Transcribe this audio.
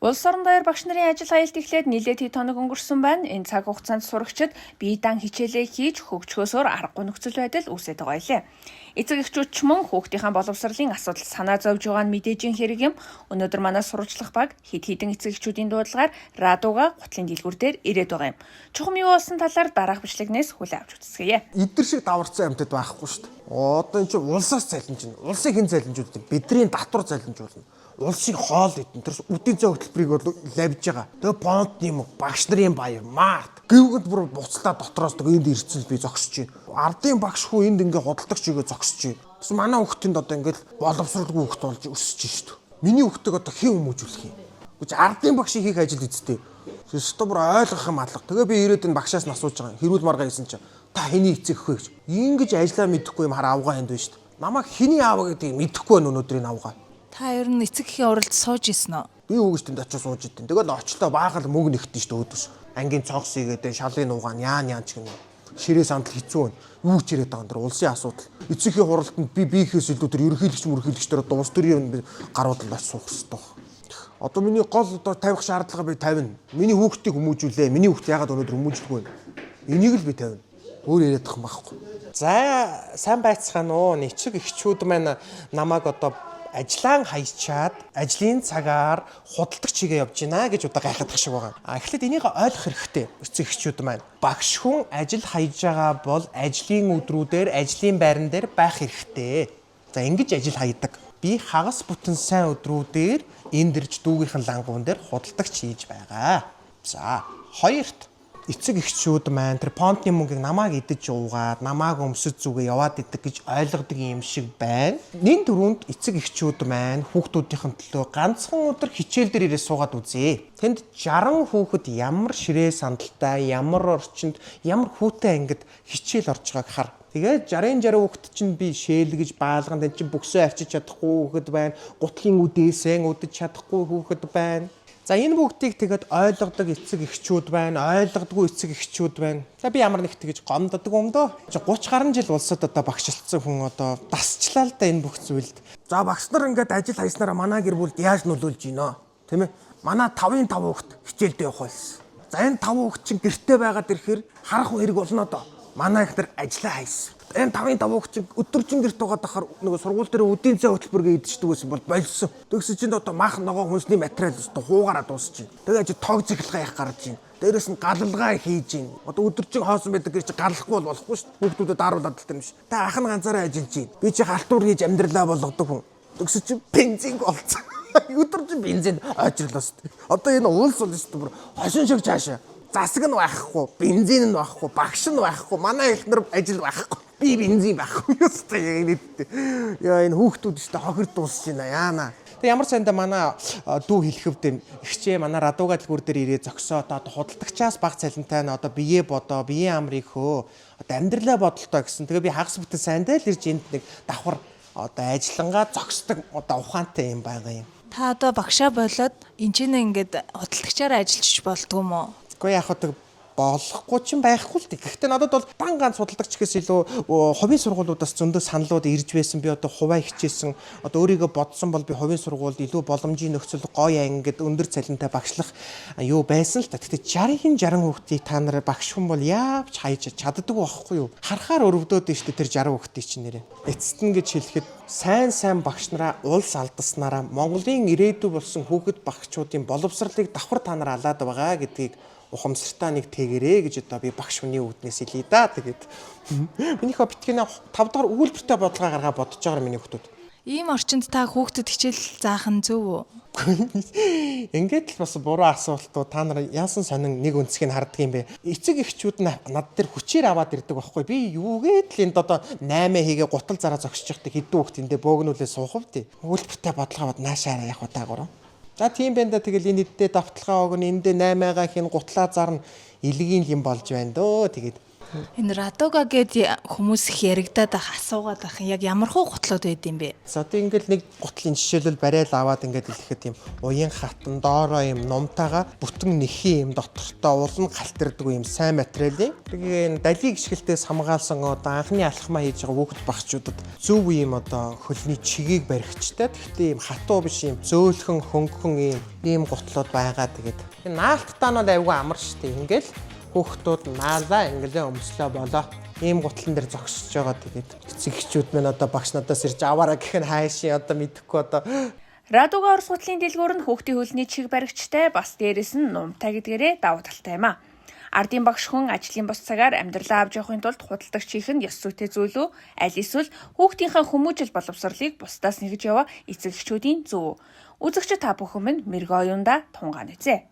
Улс орон даяар багш нарын ажил хаялт эхлээд нэлээд хэд хоног өнгөрсөн байна. Энэ цаг хугацаанд сурагчид бие даан хичээлээ хийж хөгжөхөөсөөр аргагүй нөхцөл байдал үүсэж байгаа илээ. Эцэг эхчүүд ч мөн хүүхдийнхээ боловсролын асуудал санаа зовж байгаа нь мэдээж хэрэг юм. Өнөөдөр манай сурвалжлах баг хэд хэдэн эцэг эхчүүдийн дуудлагаар радиога гутлын дэлгүүр дээр ирээд байгаа юм. Чухам юу болсон талаар дараах бичлэгнээс хүлээн авч үзье. Эдгэр шиг даварцсан амьтад байхгүй шүү дээ. Одоо энэ чинь улсаас залинж байна. Улсыг хэн залинжуулдаг? Бидний татвар залинжуулна. Улсыг хоол идэн тэрс үдийн цаа хөтөлбөрийг бол лавьж байгаа. Тэгээ бонд юм багш нарын баяр март гівгэнд бүр буцлаа дотроос энд ирцэл би зогсож байна. Ардын багш хүү энд ингээ худалдагч игээ зогсож байна. Тэс манай хүүхдэнд одоо ингээл боловсралгүй хүүхд болж өсөж шүү дээ. Миний хүүхдийг одоо хэн хүмүүжүүлэх юм? Гэж ардын багшийн хийх ажил үсттэй. Тэс бүр ойлгох юм алга. Тэгээ би ирээд энэ багшаас нь асууж байгаа. Хэрүүл маргаа хийсэн чинь та хэний эцэг хөө гэж. Ингэж ажиллаа мэдэхгүй юм хараа авгаа энд байна шүү дээ. Намайг хэний аав гэдгийг мэдэхгүй байна өнөөдрийн авгаа. Та ер нь эцэг эхийн уралд сууж исэн үү? Би үгүйс тэнд очиж сууж идэв. Тэгэл очлоо баахал мөг нэгтэн шүү дээ өөдөөс. Ангийн цонхс игээд шалын нуугаан яан ч гэнэ. Ширээ сандал хэцүү байна. Юу ч яриад байгаа энэ улсын асуудал. Эцэг эхийн хуралтанд би биехээс илүү тэр ерөнхийлөгчдөр одоо улс төрийн гаруудлаас суух хэрэгтэй. Одоо миний гол одоо тавих шаардлага би тавина. Миний хүүхдийг хүмүүжүүлээ. Миний хүүхд яагаад өнөөдөр хүмүүжлэхгүй вэ? Энийг л би тавина. Өөр яриад байгаа юм байхгүй. За сайн байцгаана уу. Эцэг эхчүүд маань намайг одоо ажлаан хаячаад ажлын цагаар худалдагч чигээ явж гинэ гэж удаа гайхадах шиг байгаа. Эхлээд энийг ойлгох хэрэгтэй. Эцэг эхчүүд маань багш хүн ажил хаяж байгаа бол ажлын өдрүүдээр ажлын байран дээр байх хэрэгтэй. За ингэж ажил хаядаг. Би хагас бүтэн сайн өдрүүдээр энд ирж дүүгийнхэн лангуун дээр худалдагч хийж байгаа. За хоёрт эцэг эхчүүд маань тэр понтны мөнгийг намааг идэж уугаад намааг өмсөж зүгээ яваад идэг гэж ойлгодог юм шиг байна. Нэг дөрөнд эцэг эхчүүд маань хүүхдүүдийн төлөө ганцхан өдөр хичээл дээр ирээ суугаад үзье. Тэнд 60 хүүхэд ямар ширээ сандалтай, ямар орчинд, ямар хүүтэй ангид хичээл орж байгааг хар. Тэгээд 60 хүүхэд чинь би шээлгэж баалган тань чинь бөксөө арчиж чадахгүй хүүхэд байна. Гутлын үдээсээ өдөж чадахгүй хүүхэд байна. За энэ бүгдийг тэгээд ойлгодог эцэг эхчүүд байна, ойлгодгүй эцэг эхчүүд байна. За би ямар нэг тэгэж гомддог юм дөө. 30 гаруй жил улсад одоо багшлцсан хүн одоо дасчлаа л да энэ бүх зүйлд. За багш нар ингээд ажил хайснараа манай гэр бүлд яаж нөлөөлж гинөө, тийм ээ? Манай 5-5 хүүхэд хичээлдээ явах байсан. За энэ 5 хүүхэд чинь гэртээ байгаад ирэхээр харах хэрэг болно доо. Манай их нар ажиллаа хайсан. Энэ 5-5 хүүхэд чинь өдөржин гэрт байгаа дахаар нөгөө сургууль дээр үдийн цай хөтөлбөргээ идчихдэг байсан бол болсон. Тэгсэн чинь одоо мах ногоо хүнсний материал өстө хуугаараа дуусч байна. Тэгээ тог цэглэгээ их гарч байна. Дээрээс нь галалгаа хийж байна. Одоо өдөржин хоосон байдаг гэж галахгүй бол болохгүй шүү дээ. Хүүхдүүдэд даруулаад талтай юм шиг. Та ах нь ганцаараа ажиллаж байна. Би чи халтур хийж амьдралаа болгодог хүн. Тэгсэн чинь бензин олцсон. Өдөржин бензин очрлоос. Одоо энэ уулс бол шүү дээ. Хошин шиг цаашаа. Засаг нь байхгүй, бензин нь байхгүй, багш нь байхгүй, манай эхнэр ажил байхгүй. Би бензин байхгүй ёстой яг нийтдээ. Яа энэ хүүхдүүд өстой хохир дуусж байна яана. Тэг ямар санда манай дүү хэлэхвд ихчээ манай радиога дэлгүүр дээр ирээ зөксөө одоо худалдагчаас баг цалинтай нь одоо бие бодоо, биеийн амрыг хөө. Одоо амьдралаа бодолтой гэсэн. Тэгээ би хагас бүтэн сайндаа л ирж энд нэг давхар одоо ажиллангаа зөксдөг одоо ухаантай юм байгаа юм. Та одоо багшаа болоод энэ ч ингээд худалдагчаар ажиллаж болдгоо юм уу? Гэхдээ яг хөө болохгүй ч байхгүй л дээ. Гэхдээ надад бол дан ганц судалдагч гэхээс илүү хувийн сургуулиудаас зөндөө саналууд ирж байсан. Би одоо хуваа хичээсэн. Одоо өөрийгөө бодсон бол би хувийн сургуульд илүү боломжийн нөхцөл гоё ангид өндөр цалинтай багшлах юу байсан л та. Гэхдээ 60 хүүхдийг та нараа багш хүн бол яавч хайж чаддаг байхгүй юу? Харахаар өрөвдөөд нь шүү дээ тэр 60 хүүхдийг чинь нэрээ. Эцэст нь гэж хэлэхэд сайн багш нараа улс алдаснараа Монголын ирээдүй болсон хүүхэд багчуудын боловсролыг давхар та нар алаад байгаа гэдгийг ухамсартаа нэг тэгэрээ гэж одоо би багш хүний үүднээс хэлье да. Тэгээд минийхөө битгэнэ 5 дахь өгүүлбэртэй бодлого гаргаа бодож байгаа миний хүүхдүүд. Ийм орчинд та хүүхдэд хичээл заах нь зөв үү? Ингээд л бас буруу асуултууд та нар яасан сонин нэг өнцгийг харддаг юм бэ? Эцэг эхчүүд нь над дээр хүчээр аваад ирдэг байхгүй. Би юугээд л энд одоо 8 хийгээ гутал зараа зогсож явахдаа хэдэн хүүхдэндээ бөөгнүүлээ суух вэ? Өгүүлбэртэй бодлого бод наашаараа явах удаа гурав. За тийм байна да тэгэл энэ эддээ давталгаа өгнө эндээ 8-аагаа хин гутлаа зарна илгийн юм болж байна дөө тэгээд Энэ радуга гэд хүмүүс их яригадаад ах асуугаад ах яг ямар хуу гутлууд байд юм бэ? За одоо ингээл нэг гутлын жишээлбэл барайл аваад ингээд хэлэхэд юм уян хатан доороо юм нумтаага бүтэн нэхий юм дотортой улан галтэрдэг юм сайн материалын. Тэгээ энэ далийг гიშгэлтээс хамгаалсан одоо анхны алхмаа хийж байгаа хүүхэд багчуудад зөв юм одоо хөлний чигийг баригчтай. Гэхдээ юм хатуу биш юм зөөлхөн хөнгөн ийм гутлууд байгаа. Тэгээд энэ наалттаанууд айгүй амар штэ ингээл хүүхдүүд наалаа ингэлээ өмслөө болоо. Ийм гутлан дээр зогсож байгаа. Тэгээд эцэгчүүд мань одоо багш надаас ирж аваараа гэх нь хайшин одоо мэдэхгүй одоо. Радуга орос гутлын дэлгүүр нь хүүхдийн хөлний чиг баригчтай бас дээрэс нь нумтай гэдгээрээ давуу талтай юм а. Ардын багш хүн ажлын бус цагаар амьдралаа авч явахын тулд худалдагчийнх нь ёс зүйтэй зүйлөө аль эсвэл хүүхдийнхээ хүмүүжил боловсролыг бусдаас нэгж яваа эцэг эхчүүдийн зөв. Үзэгч та бүхэн минь мэрэгэн оюунда тунгаан үзье.